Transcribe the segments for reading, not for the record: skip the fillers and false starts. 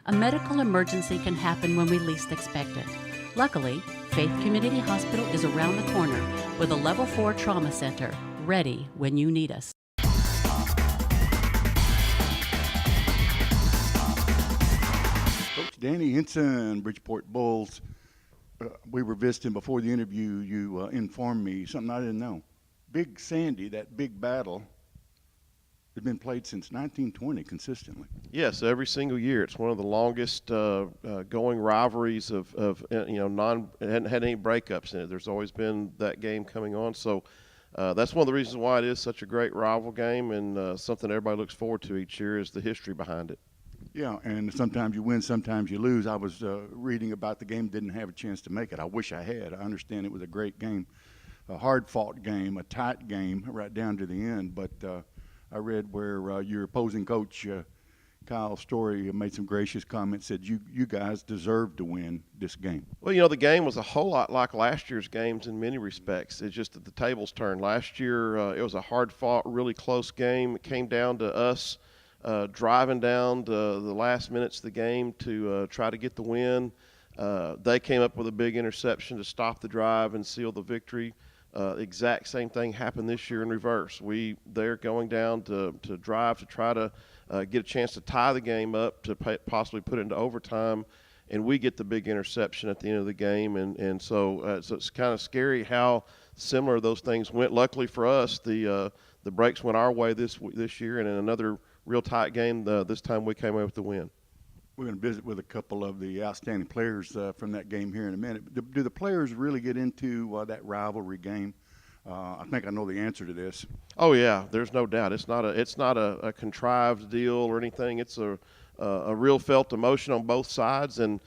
A medical emergency can happen when we least expect it. Luckily, Faith Community Hospital is around the corner with a Level 4 trauma center, ready when you need us. Coach Danny Henson, Bridgeport Bulls. We were visiting before the interview. You informed me something I didn't know. Big Sandy, that big battle, had been played since 1920 consistently. Yes, every single year. It's one of the longest going rivalries of it hadn't had any breakups in it. There's always been that game coming on. So that's one of the reasons why it is such a great rival game, and something everybody looks forward to each year is the history behind it. Yeah, and sometimes you win, sometimes you lose. I was reading about the game, didn't have a chance to make it. I wish I had. I understand it was a great game, a hard-fought game, a tight game right down to the end. But I read where your opposing coach, Kyle Story, made some gracious comments, said you guys deserved to win this game. Well, the game was a whole lot like last year's games in many respects. It's just that the tables turned. Last year it was a hard-fought, really close game. It came down to us driving down the last minutes of the game to try to get the win. They came up with a big interception to stop the drive and seal the victory. Exact same thing happened this year in reverse. They're going down to drive to try to get a chance to tie the game up to possibly put it into overtime, and we get the big interception at the end of the game. And so it's kind of scary how similar those things went. Luckily for us, the breaks went our way this year, and in another real tight game, this time we came away with the win. We're going to visit with a couple of the outstanding players from that game here in a minute. Do the players really get into that rivalry game? I think I know the answer to this. Oh yeah, there's no doubt. It's not a contrived deal or anything. It's a real felt emotion on both sides. And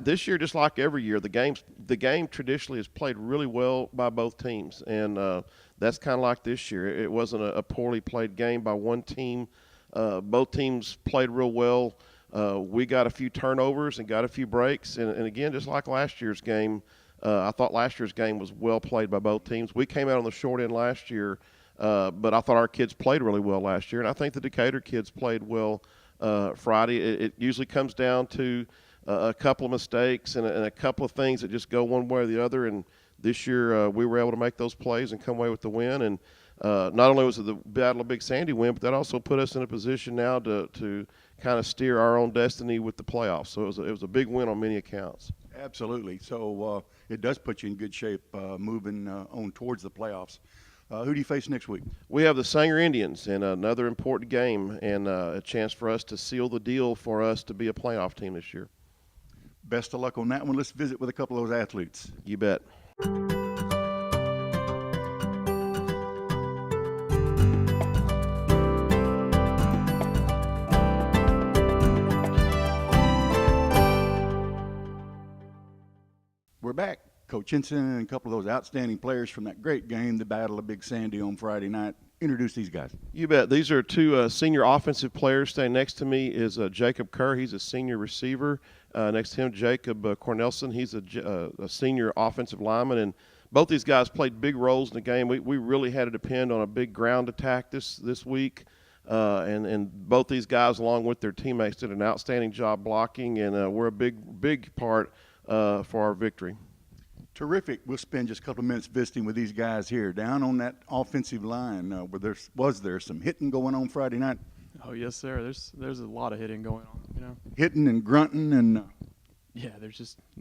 this year, just like every year, the game traditionally is played really well by both teams, and that's kind of like this year. It wasn't a poorly played game by one team. Both teams played real well. We got a few turnovers and got a few breaks. And again, just like last year's game, I thought last year's game was well played by both teams. We came out on the short end last year, but I thought our kids played really well last year. And I think the Decatur kids played well Friday. It usually comes down to a couple of mistakes and a couple of things that just go one way or the other. And this year we were able to make those plays and come away with the win. And not only was it the Battle of Big Sandy win, but that also put us in a position now to kind of steer our own destiny with the playoffs. So it was a big win on many accounts. Absolutely. So it does put you in good shape moving on towards the playoffs. Who do you face next week? We have the Sanger Indians in another important game, and a chance for us to seal the deal for us to be a playoff team this year. Best of luck on that one. Let's visit with a couple of those athletes. You bet. We're back. Coach Henson and a couple of those outstanding players from that great game, the Battle of Big Sandy on Friday night. Introduce these guys. You bet. These are two senior offensive players. Standing next to me is Jacob Kerr. He's a senior receiver. Next to him, Jacob Cornelson. He's a senior offensive lineman. And both these guys played big roles in the game. We really had to depend on a big ground attack this week. And both these guys, along with their teammates, did an outstanding job blocking, and we're a big part for our victory. Terrific. We'll spend just a couple of minutes visiting with these guys here. Down on that offensive line, was there some hitting going on Friday night? Oh yes, sir. There's a lot of hitting going on. Hitting and grunting and. Yeah,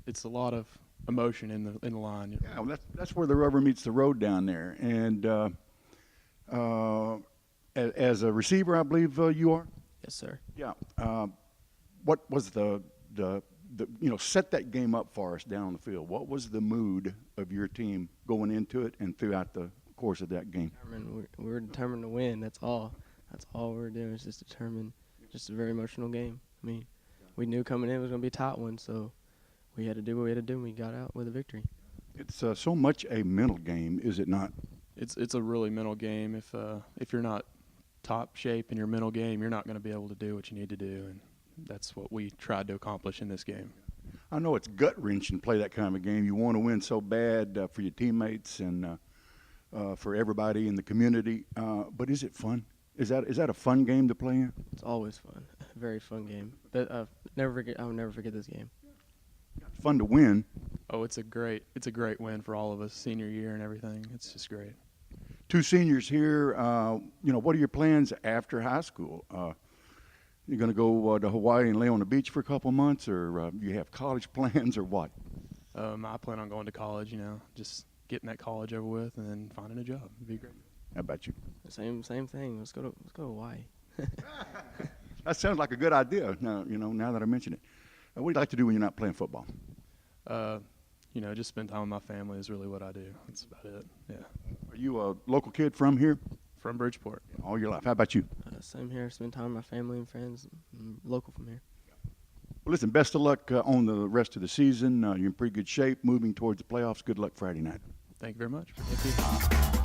it's a lot of emotion in the line. Yeah, well, that's where the rubber meets the road down there. And as a receiver, I believe you are. Yes, sir. Yeah. What was the set that game up for us down on the field? What was the mood of your team going into it and throughout the course of that game? We're determined to win. That's all. That's all we're doing is just determined. Just a very emotional game. I mean, we knew coming in it was going to be a tight one, so we had to do what we had to do, and we got out with a victory. It's so much a mental game, is it not? It's a really mental game. If you're not top shape in your mental game, you're not going to be able to do what you need to do, and that's what we tried to accomplish in this game. I know it's gut-wrenching to play that kind of a game. You want to win so bad for your teammates and for everybody in the community. But is it fun? Is that a fun game to play in? It's always fun. Very fun game. But I'll never forget this game. Fun to win. Oh, it's a great win for all of us, senior year and everything. It's just great. 2 seniors here. What are your plans after high school? You going to go to Hawaii and lay on the beach for a couple months, or you have college plans, or what? I plan on going to college. Just getting that college over with and then finding a job. It'd be great. How about you? Same thing. Let's go to Hawaii. That sounds like a good idea. Now that I mention it. What do you like to do when you're not playing football? Just spend time with my family is really what I do. That's about it. Yeah. Are you a local kid from here? From Bridgeport. All your life. How about you? Same here. Spend time with my family and friends. Local from here. Well, listen, best of luck on the rest of the season. You're in pretty good shape moving towards the playoffs. Good luck Friday night. Thank you very much. Thank you.